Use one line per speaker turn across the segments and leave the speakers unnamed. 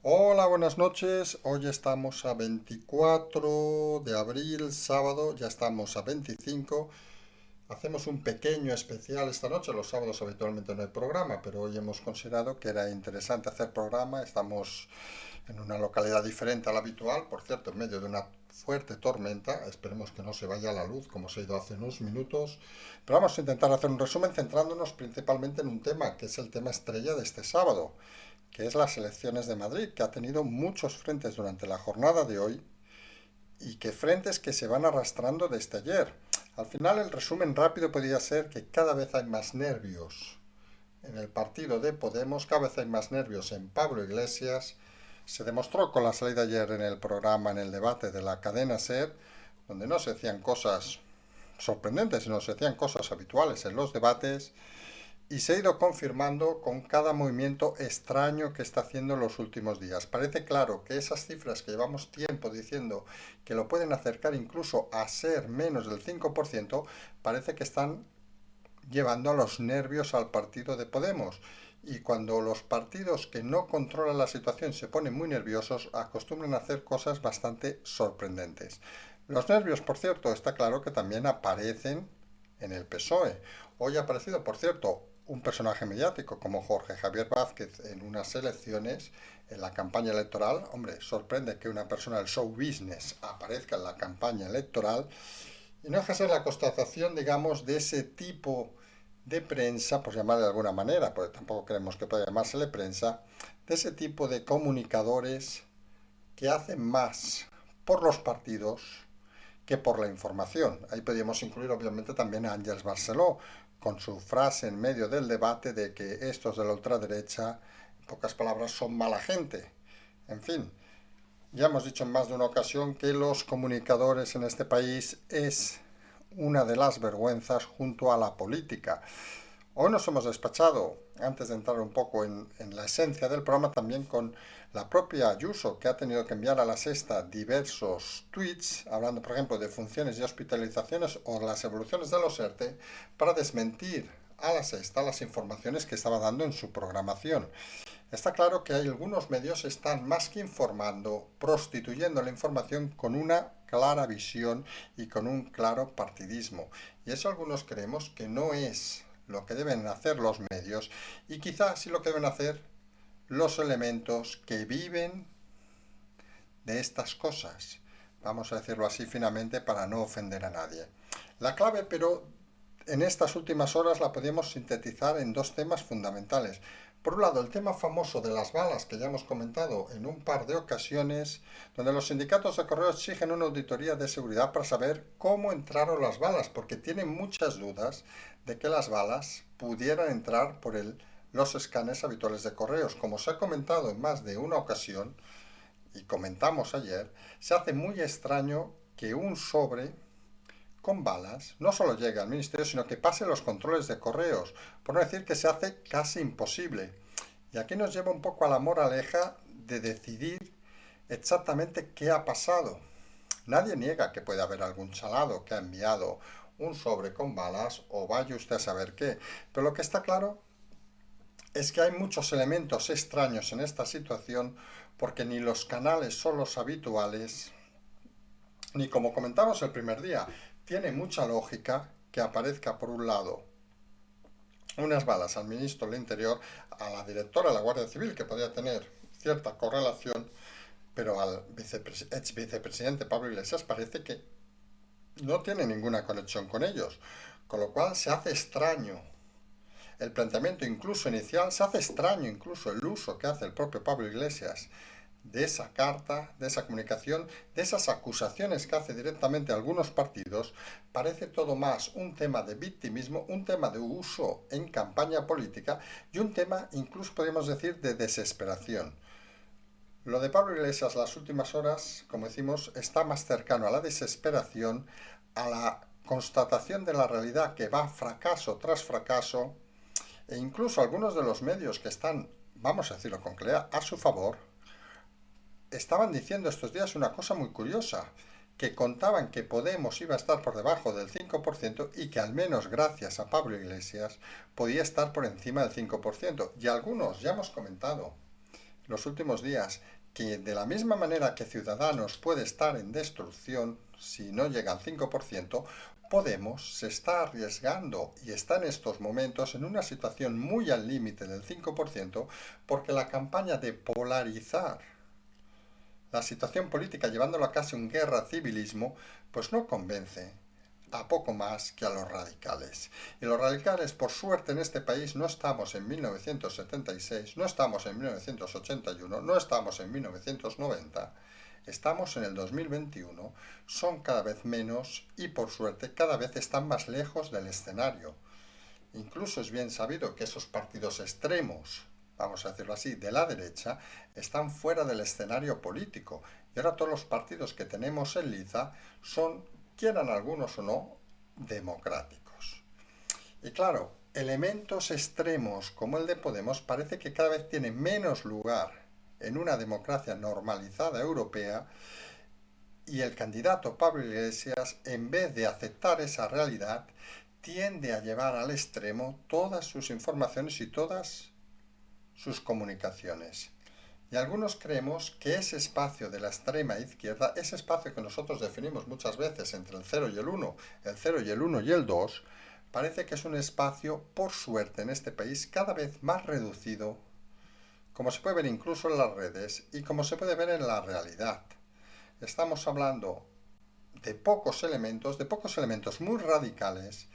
Hola, buenas noches. Hoy estamos a 24 de abril, sábado, ya estamos a 25. Hacemos un pequeño especial esta noche. Los sábados habitualmente no hay programa, pero hoy hemos considerado que era interesante hacer programa. Estamos en una localidad diferente a la habitual, por cierto, en medio de una fuerte tormenta. Esperemos que no se vaya la luz como se ha ido hace unos minutos. Pero vamos a intentar hacer un resumen centrándonos principalmente en un tema, que es el tema estrella de este sábado, que es las elecciones de Madrid, que ha tenido muchos frentes durante la jornada de hoy y que frentes que se van arrastrando desde ayer. Al final el resumen rápido podría ser que cada vez hay más nervios en el partido de Podemos, cada vez hay más nervios en Pablo Iglesias. Se demostró con la salida ayer en el programa, en el debate de la cadena SER, donde no se decían cosas sorprendentes, sino se decían cosas habituales en los debates, y se ha ido confirmando con cada movimiento extraño que está haciendo en los últimos días. Parece claro que esas cifras que llevamos tiempo diciendo que lo pueden acercar incluso a ser menos del 5%, parece que están llevando a los nervios al partido de Podemos. Y cuando los partidos que no controlan la situación se ponen muy nerviosos, acostumbran a hacer cosas bastante sorprendentes. Los nervios, por cierto, está claro que también aparecen en el PSOE. Hoy ha aparecido, por cierto, un personaje mediático como Jorge Javier Vázquez en unas elecciones, en la campaña electoral. Hombre, sorprende que una persona del show business aparezca en la campaña electoral y no deja de ser la constatación, digamos, de ese tipo de prensa, por llamarle de alguna manera, porque tampoco creemos que pueda llamársele prensa, de ese tipo de comunicadores que hacen más por los partidos que por la información. Ahí podríamos incluir obviamente también a Ángels Barceló, con su frase en medio del debate de que estos de la ultraderecha, en pocas palabras, son mala gente. En fin, ya hemos dicho en más de una ocasión que los comunicadores en este país es una de las vergüenzas junto a la política. Hoy nos hemos despachado, antes de entrar un poco en la esencia del programa, también con la propia Ayuso, que ha tenido que enviar a la sexta diversos tweets, hablando, por ejemplo, de funciones y hospitalizaciones o las evoluciones de los ERTE, para desmentir a la sexta las informaciones que estaba dando en su programación. Está claro que hay algunos medios que están más que informando, prostituyendo la información con una clara visión y con un claro partidismo. Y eso algunos creemos que no es lo que deben hacer los medios y quizás sí lo que deben hacer los elementos que viven de estas cosas. Vamos a decirlo así finamente para no ofender a nadie. La clave, pero, en estas últimas horas la podemos sintetizar en dos temas fundamentales. Por un lado, el tema famoso de las balas, que ya hemos comentado en un par de ocasiones, donde los sindicatos de correos exigen una auditoría de seguridad para saber cómo entraron las balas, porque tienen muchas dudas de que las balas pudieran entrar por los escáneres habituales de correos. Como se ha comentado en más de una ocasión, y comentamos ayer, se hace muy extraño que un sobre con balas no solo llegue al ministerio, sino que pase los controles de correos, por no decir que se hace casi imposible. Y aquí nos lleva un poco a la moraleja de decidir exactamente qué ha pasado. Nadie niega que puede haber algún chalado que ha enviado un sobre con balas o vaya usted a saber qué, pero lo que está claro es que hay muchos elementos extraños en esta situación porque ni los canales son los habituales, ni como comentamos el primer día, tiene mucha lógica que aparezca por un lado unas balas al ministro del Interior, a la directora de la Guardia Civil, que podría tener cierta correlación, pero al ex vicepresidente Pablo Iglesias parece que no tiene ninguna conexión con ellos. Con lo cual se hace extraño el planteamiento incluso inicial, se hace extraño incluso el uso que hace el propio Pablo Iglesias de esa carta, de esa comunicación, de esas acusaciones que hace directamente a algunos partidos. Parece todo más un tema de victimismo, un tema de uso en campaña política y un tema incluso podríamos decir de desesperación. Lo de Pablo Iglesias las últimas horas, como decimos, está más cercano a la desesperación, a la constatación de la realidad que va fracaso tras fracaso, e incluso algunos de los medios que están, vamos a decirlo con claridad, a su favor, estaban diciendo estos días una cosa muy curiosa, que contaban que Podemos iba a estar por debajo del 5% y que al menos gracias a Pablo Iglesias podía estar por encima del 5%. Y algunos, ya hemos comentado, los últimos días, que de la misma manera que Ciudadanos puede estar en destrucción, si no llega al 5%, Podemos se está arriesgando y está en estos momentos en una situación muy al límite del 5% porque la campaña de polarizar la situación política llevándolo a casi un guerra civilismo, pues no convence a poco más que a los radicales. Y los radicales, por suerte, en este país no estamos en 1976, no estamos en 1981, no estamos en 1990, estamos en el 2021, son cada vez menos y, por suerte, cada vez están más lejos del escenario. Incluso es bien sabido que esos partidos extremos, vamos a decirlo así, de la derecha, están fuera del escenario político. Y ahora todos los partidos que tenemos en liza son, quieran algunos o no, democráticos. Y claro, elementos extremos como el de Podemos parece que cada vez tienen menos lugar en una democracia normalizada europea y el candidato Pablo Iglesias, en vez de aceptar esa realidad, tiende a llevar al extremo todas sus informaciones y todas sus comunicaciones. Y algunos creemos que ese espacio de la extrema izquierda, ese espacio que nosotros definimos muchas veces entre el 0 y el 1, el 0 y el 1 y el 2, parece que es un espacio, por suerte, en este país cada vez más reducido, como se puede ver incluso en las redes y como se puede ver en la realidad. Estamos hablando de pocos elementos muy radicales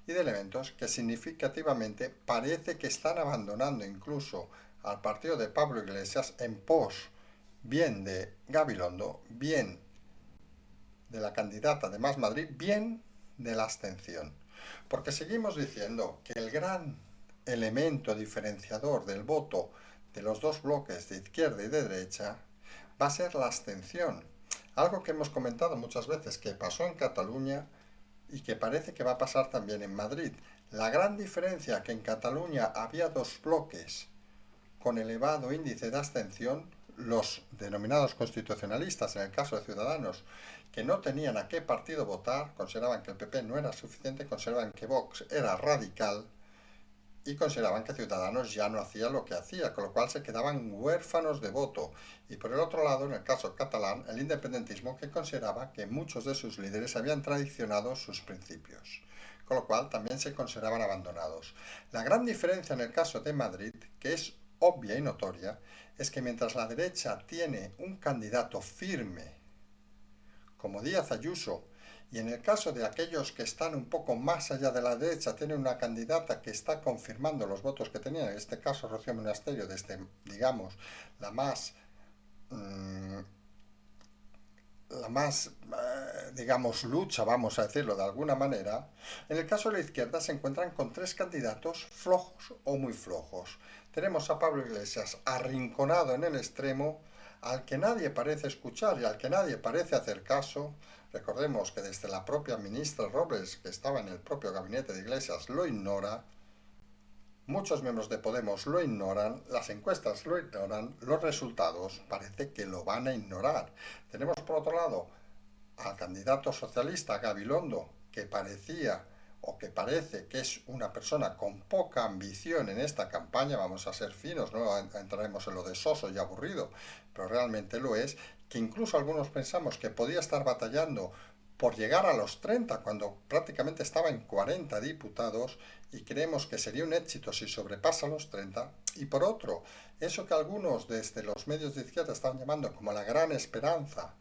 y de elementos que significativamente parece que están abandonando incluso al partido de Pablo Iglesias en pos bien de Gabilondo, bien de la candidata de Más Madrid, bien de la abstención. Porque seguimos diciendo que el gran elemento diferenciador del voto de los dos bloques de izquierda y de derecha va a ser la abstención. Algo que hemos comentado muchas veces que pasó en Cataluña y que parece que va a pasar también en Madrid. La gran diferencia que en Cataluña había dos bloques con elevado índice de abstención, los denominados constitucionalistas, en el caso de Ciudadanos, que no tenían a qué partido votar, consideraban que el PP no era suficiente, consideraban que Vox era radical y consideraban que Ciudadanos ya no hacía lo que hacía, con lo cual se quedaban huérfanos de voto. Y por el otro lado, en el caso catalán, el independentismo que consideraba que muchos de sus líderes habían traicionado sus principios, con lo cual también se consideraban abandonados. La gran diferencia en el caso de Madrid, que es obvia y notoria, es que mientras la derecha tiene un candidato firme, como Díaz Ayuso, y en el caso de aquellos que están un poco más allá de la derecha, tienen una candidata que está confirmando los votos que tenía, en este caso Rocío Monasterio, desde, digamos, la más, digamos, lucha, vamos a decirlo de alguna manera. En el caso de la izquierda se encuentran con tres candidatos flojos o muy flojos. Tenemos a Pablo Iglesias arrinconado en el extremo, al que nadie parece escuchar y al que nadie parece hacer caso. Recordemos que desde la propia ministra Robles, que estaba en el propio gabinete de Iglesias, lo ignora. Muchos miembros de Podemos lo ignoran, las encuestas lo ignoran, los resultados parece que lo van a ignorar. Tenemos por otro lado al candidato socialista Gabilondo, que parecía o que parece que es una persona con poca ambición en esta campaña, vamos a ser finos, no entraremos en lo de soso y aburrido, pero realmente lo es, que incluso algunos pensamos que podía estar batallando por llegar a los 30 cuando prácticamente estaba en 40 diputados y creemos que sería un éxito si sobrepasa los 30. Y por otro, eso que algunos desde los medios de izquierda están llamando como la gran esperanza,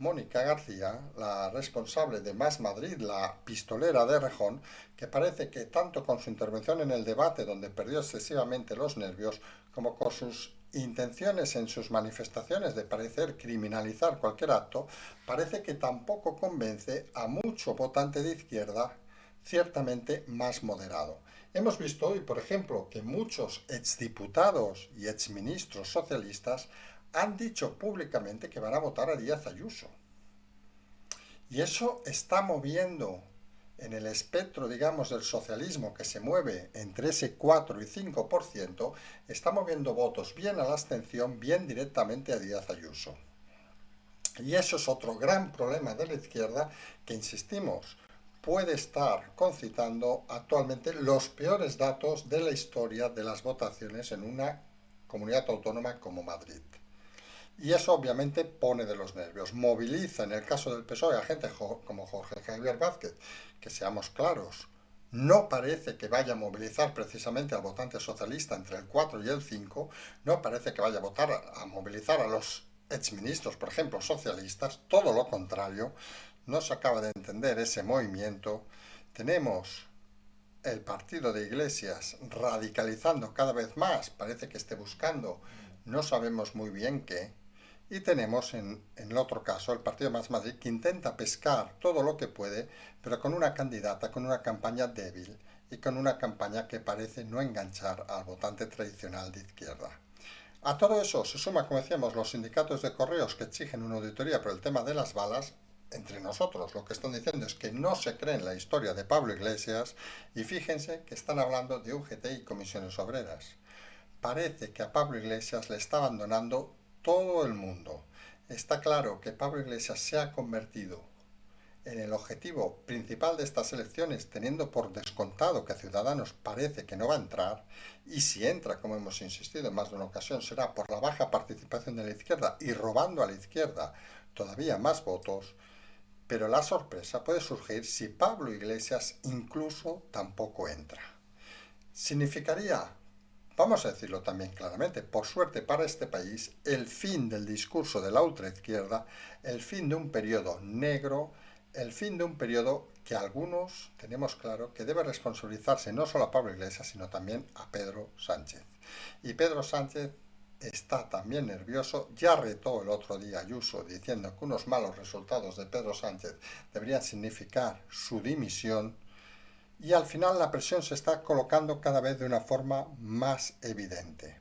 Mónica García, la responsable de Más Madrid, la pistolera de Rejón, que parece que tanto con su intervención en el debate, donde perdió excesivamente los nervios, como con sus intenciones en sus manifestaciones de parecer criminalizar cualquier acto, parece que tampoco convence a mucho votante de izquierda, ciertamente más moderado. Hemos visto hoy, por ejemplo, que muchos exdiputados y exministros socialistas han dicho públicamente que van a votar a Díaz Ayuso. Y eso está moviendo en el espectro, digamos, del socialismo que se mueve entre ese 4 y 5%, está moviendo votos bien a la abstención, bien directamente a Díaz Ayuso. Y eso es otro gran problema de la izquierda que, insistimos, puede estar concitando actualmente los peores datos de la historia de las votaciones en una comunidad autónoma como Madrid. Y eso obviamente pone de los nervios, moviliza en el caso del PSOE a gente como Jorge Javier Vázquez, que seamos claros, no parece que vaya a movilizar precisamente al votante socialista entre el 4 y el 5, no parece que vaya a movilizar a los exministros, por ejemplo, socialistas, todo lo contrario, no se acaba de entender ese movimiento. Tenemos el partido de Iglesias radicalizando cada vez más, parece que esté buscando, no sabemos muy bien qué, y tenemos en el otro caso el Partido Más Madrid que intenta pescar todo lo que puede, pero con una candidata, con una campaña débil y con una campaña que parece no enganchar al votante tradicional de izquierda. A todo eso se suma, como decíamos, los sindicatos de correos que exigen una auditoría por el tema de las balas. Entre nosotros lo que están diciendo es que no se creen la historia de Pablo Iglesias y fíjense que están hablando de UGT y comisiones obreras. Parece que a Pablo Iglesias le está abandonando todo el mundo. Está claro que Pablo Iglesias se ha convertido en el objetivo principal de estas elecciones, teniendo por descontado que Ciudadanos parece que no va a entrar, y si entra, como hemos insistido en más de una ocasión, será por la baja participación de la izquierda y robando a la izquierda todavía más votos, pero la sorpresa puede surgir si Pablo Iglesias incluso tampoco entra. Significaría, vamos a decirlo también claramente, por suerte para este país, el fin del discurso de la ultraizquierda, el fin de un periodo negro, el fin de un periodo que algunos tenemos claro que debe responsabilizarse no solo a Pablo Iglesias, sino también a Pedro Sánchez. Y Pedro Sánchez está también nervioso, ya retó el otro día a Ayuso diciendo que unos malos resultados de Pedro Sánchez deberían significar su dimisión, y al final la presión se está colocando cada vez de una forma más evidente.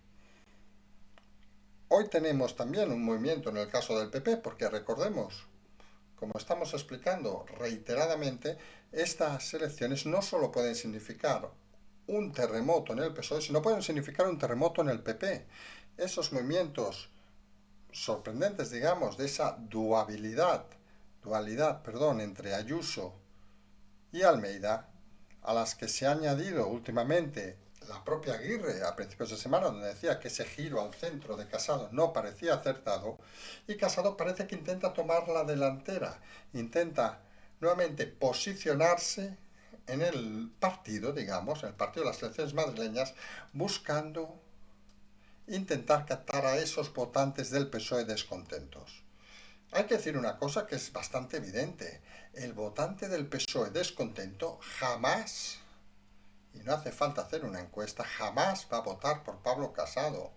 Hoy tenemos también un movimiento en el caso del PP, porque recordemos, como estamos explicando reiteradamente, estas elecciones no solo pueden significar un terremoto en el PSOE, sino pueden significar un terremoto en el PP. Esos movimientos sorprendentes, digamos, de esa dualidad, entre Ayuso y Almeida, a las que se ha añadido últimamente la propia Aguirre a principios de semana, donde decía que ese giro al centro de Casado no parecía acertado, y Casado parece que intenta tomar la delantera, intenta nuevamente posicionarse en el partido, digamos, en el partido de las elecciones madrileñas, buscando intentar captar a esos votantes del PSOE descontentos. Hay que decir una cosa que es bastante evidente. El votante del PSOE descontento jamás, y no hace falta hacer una encuesta, jamás va a votar por Pablo Casado.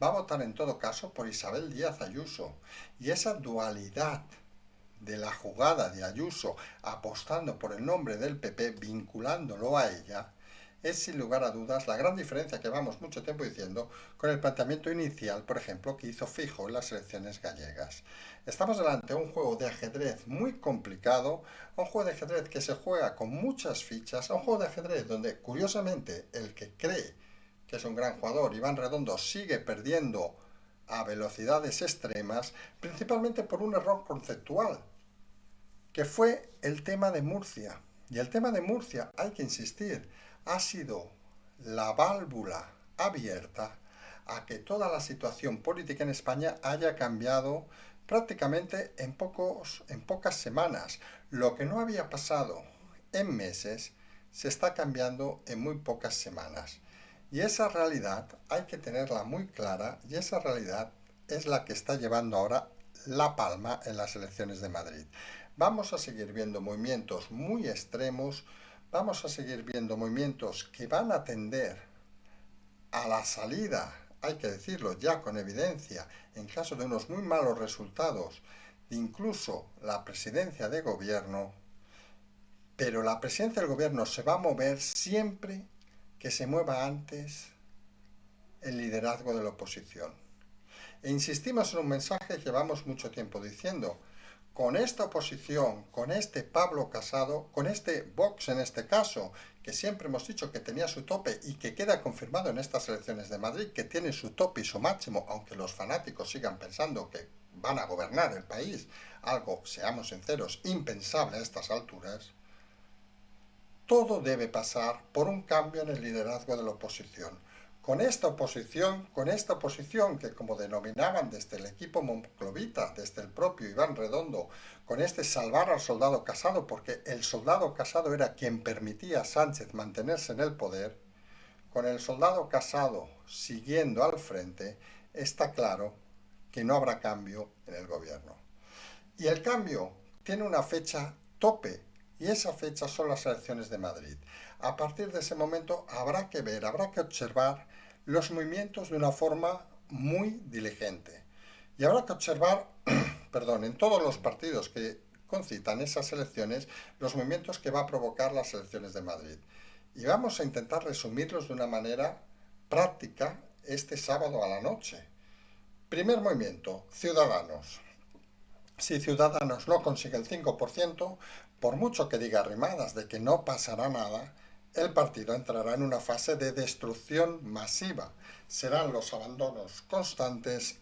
Va a votar en todo caso por Isabel Díaz Ayuso. Y esa dualidad de la jugada de Ayuso apostando por el nombre del PP, vinculándolo a ella, es sin lugar a dudas la gran diferencia que vamos mucho tiempo diciendo con el planteamiento inicial, por ejemplo, que hizo Feijóo en las elecciones gallegas. Estamos delante de un juego de ajedrez muy complicado, un juego de ajedrez que se juega con muchas fichas, un juego de ajedrez donde, curiosamente, el que cree que es un gran jugador, Iván Redondo, sigue perdiendo a velocidades extremas, principalmente por un error conceptual, que fue el tema de Murcia. Y el tema de Murcia, hay que insistir, ha sido la válvula abierta a que toda la situación política en España haya cambiado prácticamente en pocas semanas. Lo que no había pasado en meses se está cambiando en muy pocas semanas. Y esa realidad hay que tenerla muy clara, y esa realidad es la que está llevando ahora la palma en las elecciones de Madrid. Vamos a seguir viendo movimientos muy extremos, vamos a seguir viendo movimientos que van a tender a la salida, hay que decirlo ya con evidencia, en caso de unos muy malos resultados, de incluso la presidencia de gobierno, pero la presidencia del gobierno se va a mover siempre que se mueva antes el liderazgo de la oposición. E insistimos en un mensaje que llevamos mucho tiempo diciendo: con esta oposición, con este Pablo Casado, con este Vox en este caso, que siempre hemos dicho que tenía su tope y que queda confirmado en estas elecciones de Madrid, que tiene su tope y su máximo, aunque los fanáticos sigan pensando que van a gobernar el país, algo, seamos sinceros, impensable a estas alturas, todo debe pasar por un cambio en el liderazgo de la oposición. Con esta oposición que, como denominaban desde el equipo monclovita, desde el propio Iván Redondo, con este salvar al soldado Casado, porque el soldado Casado era quien permitía a Sánchez mantenerse en el poder, con el soldado Casado siguiendo al frente, está claro que no habrá cambio en el gobierno. Y el cambio tiene una fecha tope, y esa fecha son las elecciones de Madrid. A partir de ese momento habrá que ver, habrá que observar los movimientos de una forma muy diligente. Y habrá que observar, perdón, en todos los partidos que concitan esas elecciones, los movimientos que va a provocar las elecciones de Madrid. Y vamos a intentar resumirlos de una manera práctica este sábado a la noche. Primer movimiento, Ciudadanos. Si Ciudadanos no consigue el 5%, por mucho que diga Arrimadas de que no pasará nada, el partido entrará en una fase de destrucción masiva. Serán los abandonos constantes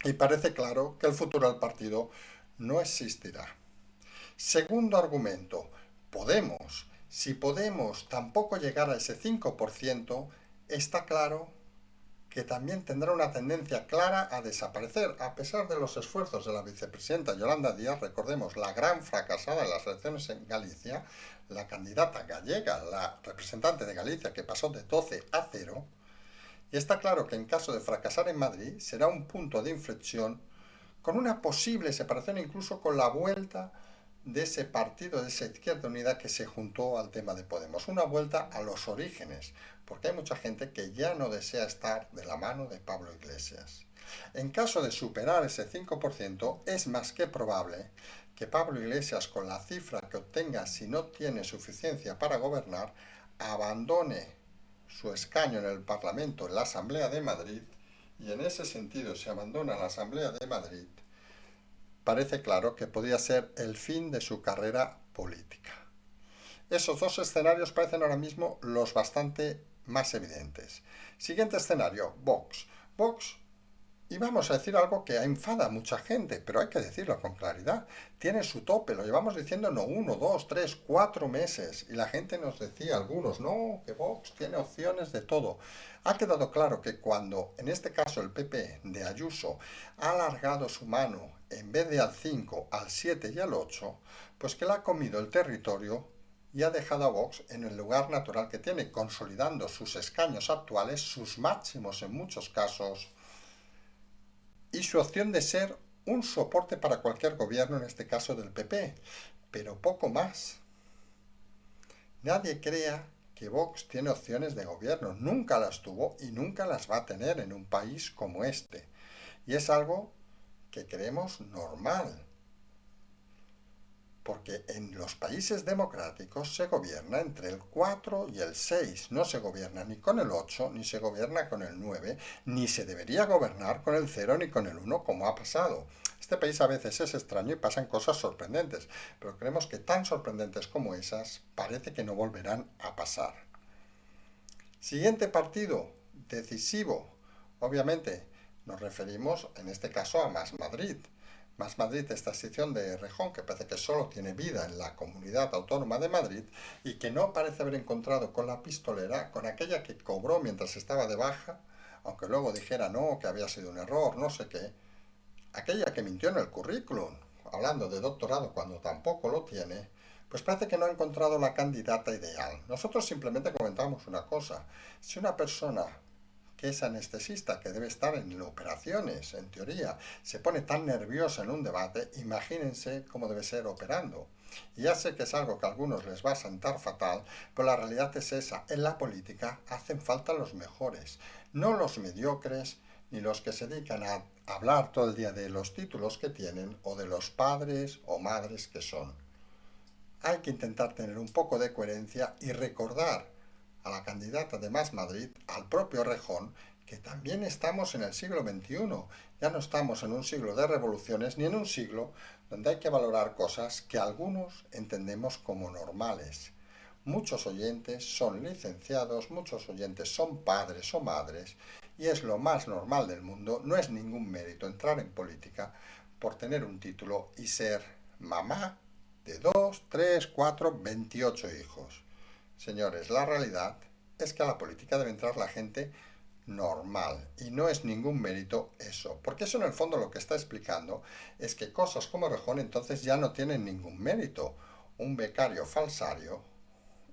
y parece claro que el futuro del partido no existirá. Segundo argumento, Podemos. Si Podemos tampoco llegara a ese 5%, está claro que también tendrá una tendencia clara a desaparecer, a pesar de los esfuerzos de la vicepresidenta Yolanda Díaz, recordemos, la gran fracasada en las elecciones en Galicia, la candidata gallega, la representante de Galicia, que pasó de 12 a 0, y está claro que en caso de fracasar en Madrid será un punto de inflexión con una posible separación incluso con la vuelta de ese partido, de esa Izquierda Unida que se juntó al tema de Podemos. Una vuelta a los orígenes, porque hay mucha gente que ya no desea estar de la mano de Pablo Iglesias. En caso de superar ese 5%, es más que probable que Pablo Iglesias, con la cifra que obtenga si no tiene suficiencia para gobernar, abandone su escaño en el Parlamento, en la Asamblea de Madrid, y en ese sentido, si abandona la Asamblea de Madrid, parece claro que podría ser el fin de su carrera política. Esos dos escenarios parecen ahora mismo los bastante más evidentes. Siguiente escenario, Vox. Vox, y vamos a decir algo que enfada a mucha gente, pero hay que decirlo con claridad, tiene su tope, lo llevamos diciendo no 1, 2, 3, 4 meses, y la gente nos decía, algunos, no, que Vox tiene opciones de todo. Ha quedado claro que cuando, en este caso el PP de Ayuso, ha alargado su mano, en vez de al 5, al 7 y al 8, pues que le ha comido el territorio y ha dejado a Vox en el lugar natural que tiene, consolidando sus escaños actuales, sus máximos en muchos casos, y su opción de ser un soporte para cualquier gobierno, en este caso del PP, pero poco más. Nadie crea que Vox tiene opciones de gobierno, nunca las tuvo y nunca las va a tener en un país como este. Y es algo que creemos normal, porque en los países democráticos se gobierna entre el 4 y el 6, no se gobierna ni con el 8, ni se gobierna con el 9, ni se debería gobernar con el 0 ni con el 1 como ha pasado. Este país a veces es extraño y pasan cosas sorprendentes, pero creemos que tan sorprendentes como esas parece que no volverán a pasar. Siguiente partido, decisivo. Obviamente nos referimos en este caso a Más Madrid. Más Madrid, esta sección de Rejón, que parece que solo tiene vida en la Comunidad Autónoma de Madrid y que no parece haber encontrado con la pistolera, con aquella que cobró mientras estaba de baja, aunque luego dijera no, que había sido un error, no sé qué, aquella que mintió en el currículum, hablando de doctorado cuando tampoco lo tiene, pues parece que no ha encontrado la candidata ideal. Nosotros simplemente comentamos una cosa, si una persona que es anestesista, que debe estar en operaciones, en teoría, se pone tan nerviosa en un debate, imagínense cómo debe ser operando. Y ya sé que es algo que a algunos les va a sentar fatal, pero la realidad es esa. En la política hacen falta los mejores, no los mediocres, ni los que se dedican a hablar todo el día de los títulos que tienen o de los padres o madres que son. Hay que intentar tener un poco de coherencia y recordar a la candidata de Más Madrid, al propio Rejón, que también estamos en el siglo XXI. Ya no estamos en un siglo de revoluciones ni en un siglo donde hay que valorar cosas que algunos entendemos como normales. Muchos oyentes son licenciados, muchos oyentes son padres o madres y es lo más normal del mundo, no es ningún mérito entrar en política por tener un título y ser mamá de 2, 3, 4, 28 hijos. Señores, la realidad es que a la política debe entrar la gente normal y no es ningún mérito eso, porque eso en el fondo lo que está explicando es que cosas como Rejón entonces ya no tienen ningún mérito. Un becario falsario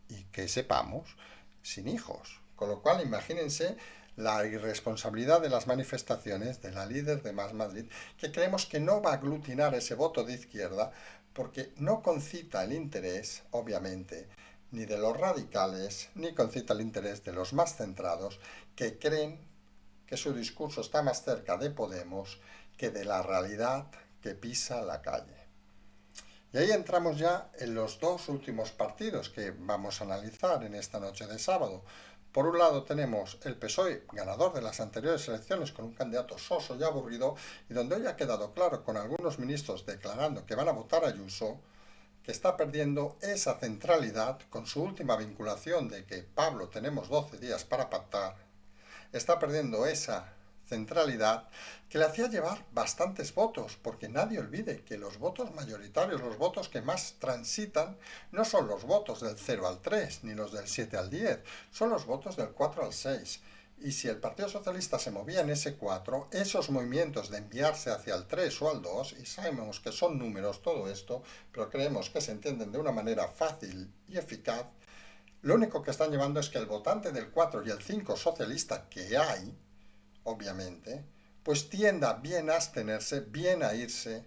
y que sepamos, sin hijos. Con lo cual, imagínense la irresponsabilidad de las manifestaciones de la líder de Más Madrid, que creemos que no va a aglutinar ese voto de izquierda porque no concita el interés, obviamente, ni de los radicales, ni concita el interés de los más centrados, que creen que su discurso está más cerca de Podemos que de la realidad que pisa la calle. Y ahí entramos ya en los dos últimos partidos que vamos a analizar en esta noche de sábado. Por un lado tenemos el PSOE, ganador de las anteriores elecciones con un candidato soso y aburrido, y donde hoy ha quedado claro con algunos ministros declarando que van a votar a Ayuso, que está perdiendo esa centralidad con su última vinculación de que Pablo tenemos 12 días para pactar, está perdiendo esa centralidad que le hacía llevar bastantes votos, porque nadie olvide que los votos mayoritarios, los votos que más transitan, no son los votos del 0 al 3, ni los del 7 al 10, son los votos del 4 al 6. Y si el Partido Socialista se movía en ese 4, esos movimientos de enviarse hacia el 3 o al 2, y sabemos que son números todo esto, pero creemos que se entienden de una manera fácil y eficaz, lo único que están llevando es que el votante del 4 y el 5 socialista que hay, obviamente, pues tienda bien a abstenerse, bien a irse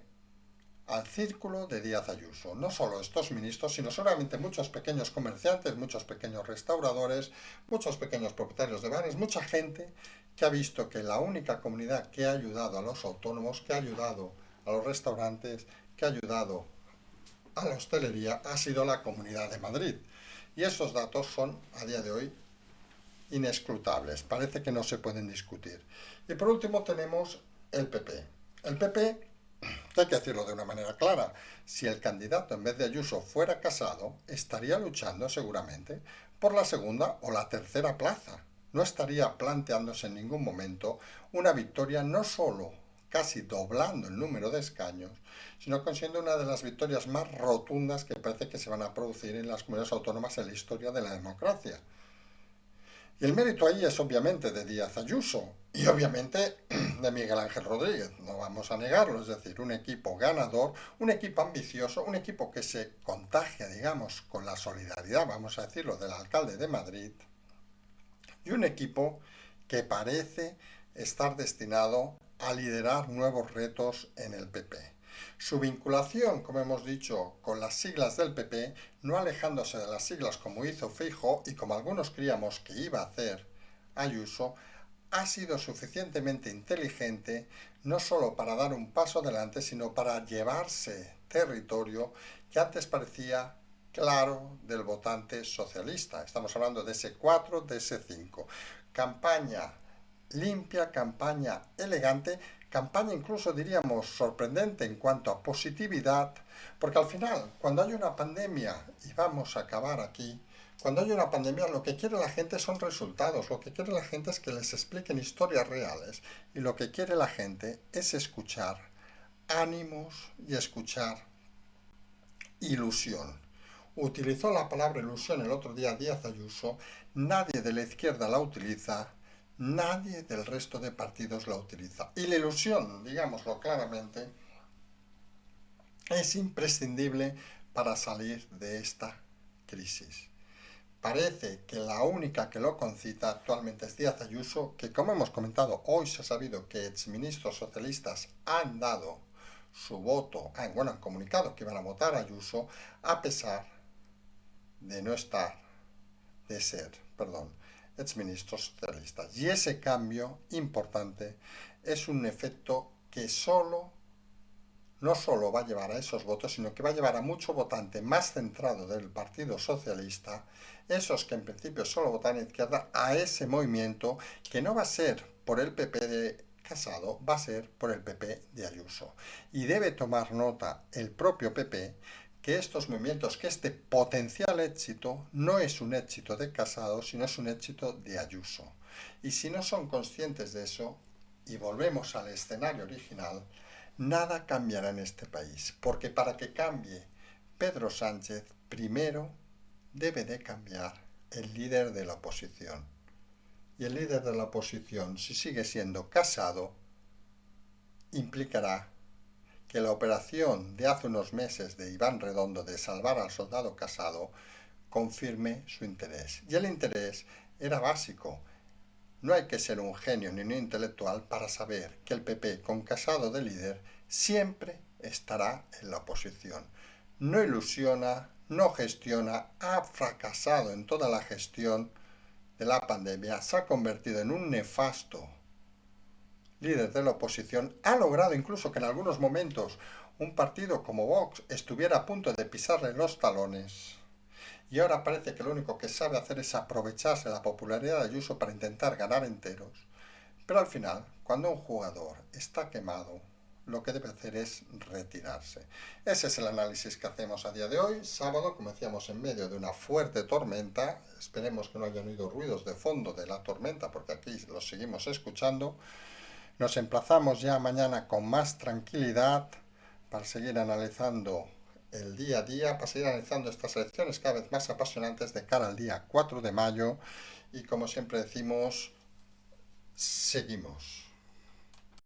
al círculo de Díaz Ayuso. No solo estos ministros, sino seguramente muchos pequeños comerciantes, muchos pequeños restauradores, muchos pequeños propietarios de bares, mucha gente que ha visto que la única comunidad que ha ayudado a los autónomos, que ha ayudado a los restaurantes, que ha ayudado a la hostelería, ha sido la Comunidad de Madrid. Y esos datos son, a día de hoy, inescrutables. Parece que no se pueden discutir. Y por último tenemos el PP. El PP, que hay que decirlo de una manera clara, si el candidato en vez de Ayuso fuera Casado, estaría luchando seguramente por la segunda o la tercera plaza. No estaría planteándose en ningún momento una victoria no solo casi doblando el número de escaños, sino consiguiendo una de las victorias más rotundas que parece que se van a producir en las comunidades autónomas en la historia de la democracia. Y el mérito ahí es obviamente de Díaz Ayuso y obviamente de Miguel Ángel Rodríguez, no vamos a negarlo, es decir, un equipo ganador, un equipo ambicioso, un equipo que se contagia, digamos, con la solidaridad, vamos a decirlo, del alcalde de Madrid, y un equipo que parece estar destinado a liderar nuevos retos en el PP. Su vinculación, como hemos dicho, con las siglas del PP, no alejándose de las siglas como hizo Feijóo y como algunos creíamos que iba a hacer Ayuso, ha sido suficientemente inteligente no solo para dar un paso adelante, sino para llevarse territorio que antes parecía claro del votante socialista. Estamos hablando de ese 4, de ese 5. Campaña limpia, campaña elegante, campaña incluso diríamos sorprendente en cuanto a positividad, porque al final, cuando hay una pandemia, y vamos a acabar aquí, cuando hay una pandemia lo que quiere la gente son resultados, lo que quiere la gente es que les expliquen historias reales, y lo que quiere la gente es escuchar ánimos y escuchar ilusión. Utilizó la palabra ilusión el otro día Díaz Ayuso, nadie de la izquierda la utiliza, nadie del resto de partidos la utiliza. Y la ilusión, digámoslo claramente, es imprescindible para salir de esta crisis. Parece que la única que lo concita actualmente es Díaz Ayuso, que como hemos comentado, hoy se ha sabido que exministros socialistas han dado su voto, han comunicado que iban a votar a Ayuso, a pesar de no estar, de ser, exministros socialistas. Y ese cambio importante es un efecto que no solo va a llevar a esos votos, sino que va a llevar a mucho votante más centrado del Partido Socialista, esos que en principio solo votan a izquierda, a ese movimiento que no va a ser por el PP de Casado, va a ser por el PP de Ayuso. Y debe tomar nota el propio PP que estos movimientos, que este potencial éxito no es un éxito de Casado, sino es un éxito de Ayuso. Y si no son conscientes de eso, y volvemos al escenario original, nada cambiará en este país, porque para que cambie Pedro Sánchez, primero debe de cambiar el líder de la oposición. Y el líder de la oposición, si sigue siendo Casado, implicará que la operación de hace unos meses de Iván Redondo de salvar al soldado Casado confirme su interés. Y el interés era básico. No hay que ser un genio ni un intelectual para saber que el PP, con Casado de líder, siempre estará en la oposición. No ilusiona, no gestiona, ha fracasado en toda la gestión de la pandemia, se ha convertido en un nefasto líder de la oposición, ha logrado incluso que en algunos momentos un partido como Vox estuviera a punto de pisarle los talones. Y ahora parece que lo único que sabe hacer es aprovecharse de la popularidad de Ayuso para intentar ganar enteros. Pero al final, cuando un jugador está quemado, lo que debe hacer es retirarse. Ese es el análisis que hacemos a día de hoy, sábado, como decíamos, en medio de una fuerte tormenta. Esperemos que no hayan oído ruidos de fondo de la tormenta, porque aquí los seguimos escuchando. Nos emplazamos ya mañana con más tranquilidad para seguir analizando el día a día, para seguir analizando estas elecciones cada vez más apasionantes de cara al día 4 de mayo. Y como siempre decimos, seguimos.